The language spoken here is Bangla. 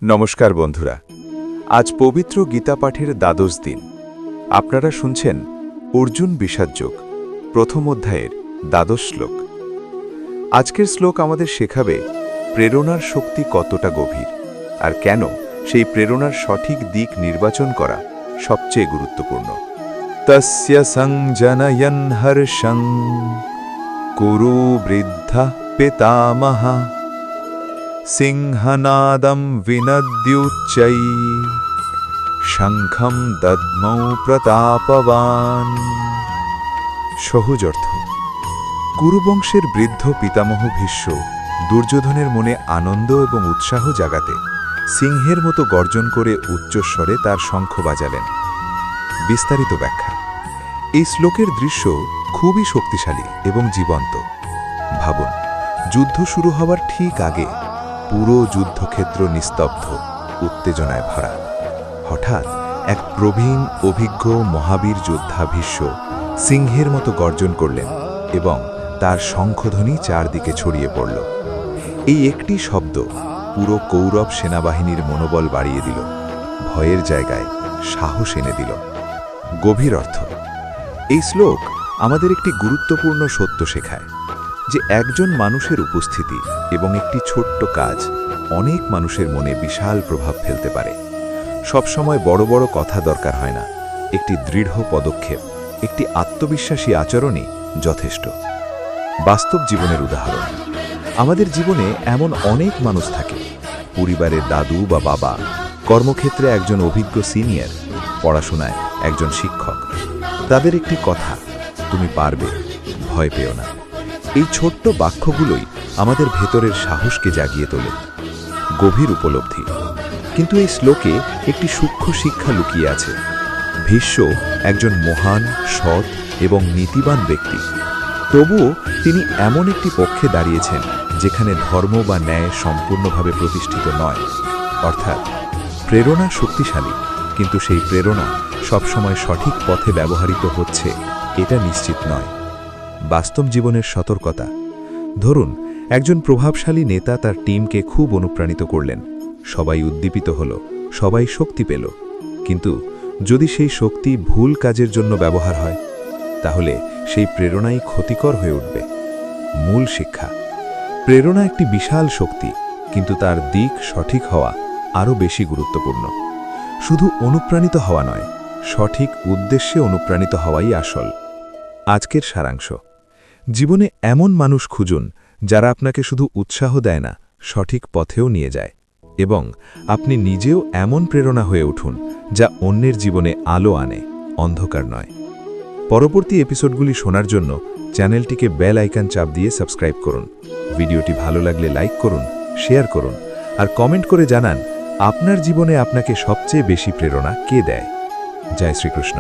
নমস্কার বন্ধুরা, আজ পবিত্র গীতা পাঠের দ্বাদশ দিন। আপনারা শুনছেন অর্জুন বিষাদযোগ প্রথম অধ্যায়ের দ্বাদশ শ্লোক। আজকের শ্লোক আমাদের শেখাবে প্রেরণার শক্তি কতটা গভীর, আর কেন সেই প্রেরণার সঠিক দিক নির্বাচন করা সবচেয়ে গুরুত্বপূর্ণ। তস্য সংজনয়ন হর্ষং কুরু বৃদ্ধা পিতামহা সিংহনাদম বিনদ্যুচ্চৈ শঙ্খম দদ্মৌ প্রতাপবান। সহজ অর্থ: কুরুবংশের বৃদ্ধ পিতামহ ভীষ্ম দুর্যোধনের মনে আনন্দ এবং উৎসাহ জাগাতে সিংহের মতো গর্জন করে উচ্চস্বরে তার শঙ্খ বাজালেন। বিস্তারিত ব্যাখ্যা: এই শ্লোকের দৃশ্য খুবই শক্তিশালী এবং জীবন্ত। ভাবুন, যুদ্ধ শুরু হওয়ার ঠিক আগে পুরো যুদ্ধক্ষেত্র নিস্তব্ধ, উত্তেজনায় ভরা। হঠাৎ এক প্রবীণ অভিজ্ঞ মহাবীর যোদ্ধা ভীষ্ম সিংহের মতো গর্জন করলেন এবং তার শঙ্খধ্বনি চারদিকে ছড়িয়ে পড়ল। এই একটি শব্দ পুরো কৌরব সেনাবাহিনীর মনোবল বাড়িয়ে দিল, ভয়ের জায়গায় সাহস এনে দিল। গভীর অর্থ: এই শ্লোক আমাদের একটি গুরুত্বপূর্ণ সত্য শেখায় যে একজন মানুষের উপস্থিতি এবং একটি ছোট্ট কাজ অনেক মানুষের মনে বিশাল প্রভাব ফেলতে পারে। সবসময় বড় বড় কথা দরকার হয় না, একটি দৃঢ় পদক্ষেপ, একটি আত্মবিশ্বাসী আচরণই যথেষ্ট। বাস্তব জীবনের উদাহরণ: আমাদের জীবনে এমন অনেক মানুষ থাকে, পরিবারের দাদু বা বাবা, কর্মক্ষেত্রে একজন অভিজ্ঞ সিনিয়র, পড়াশোনায় একজন শিক্ষক। তাদের একটি কথা, তুমি পারবে, ভয় পেও না, এই ছোট্ট বাক্যগুলোই আমাদের ভেতরের সাহসকে জাগিয়ে তোলে। গভীর উপলব্ধি: কিন্তু এই শ্লোকে একটি সূক্ষ্ম শিক্ষা লুকিয়ে আছে। ভীষ্ম একজন মহান, সৎ এবং নীতিবান ব্যক্তি, তবুও তিনি এমন একটি পক্ষে দাঁড়িয়েছেন যেখানে ধর্ম বা ন্যায় সম্পূর্ণভাবে প্রতিষ্ঠিত নয়। অর্থাৎ প্রেরণা শক্তিশালী, কিন্তু সেই প্রেরণা সবসময় সঠিক পথে ব্যবহৃত হচ্ছে এটা নিশ্চিত নয়। বাস্তব জীবনের সতর্কতা: ধরুন, একজন প্রভাবশালী নেতা তার টিমকে খুব অনুপ্রাণিত করলেন, সবাই উদ্দীপিত হল, সবাই শক্তি পেল। কিন্তু যদি সেই শক্তি ভুল কাজের জন্য ব্যবহার হয়, তাহলে সেই প্রেরণাই ক্ষতিকর হয়ে উঠবে। মূল শিক্ষা: প্রেরণা একটি বিশাল শক্তি, কিন্তু তার দিক সঠিক হওয়া আরও বেশি গুরুত্বপূর্ণ। শুধু অনুপ্রাণিত হওয়া নয়, সঠিক উদ্দেশ্যে অনুপ্রাণিত হওয়াই আসল। আজকের সারাংশ: জীবনে এমন মানুষ খুঁজুন যারা আপনাকে শুধু উৎসাহ দেয় না, সঠিক পথেও নিয়ে যায়, এবং আপনি নিজেও এমন প্রেরণা হয়ে উঠুন যা অন্যের জীবনে আলো আনে, অন্ধকার নয়। পরবর্তী এপিসোডগুলি শোনার জন্য চ্যানেলটিকে বেল আইকন চাপ দিয়ে সাবস্ক্রাইব করুন। ভিডিওটি ভালো লাগলে লাইক করুন, শেয়ার করুন, আর কমেন্ট করে জানান আপনার জীবনে আপনাকে সবচেয়ে বেশি প্রেরণা কে দেয়। জয় শ্রীকৃষ্ণ।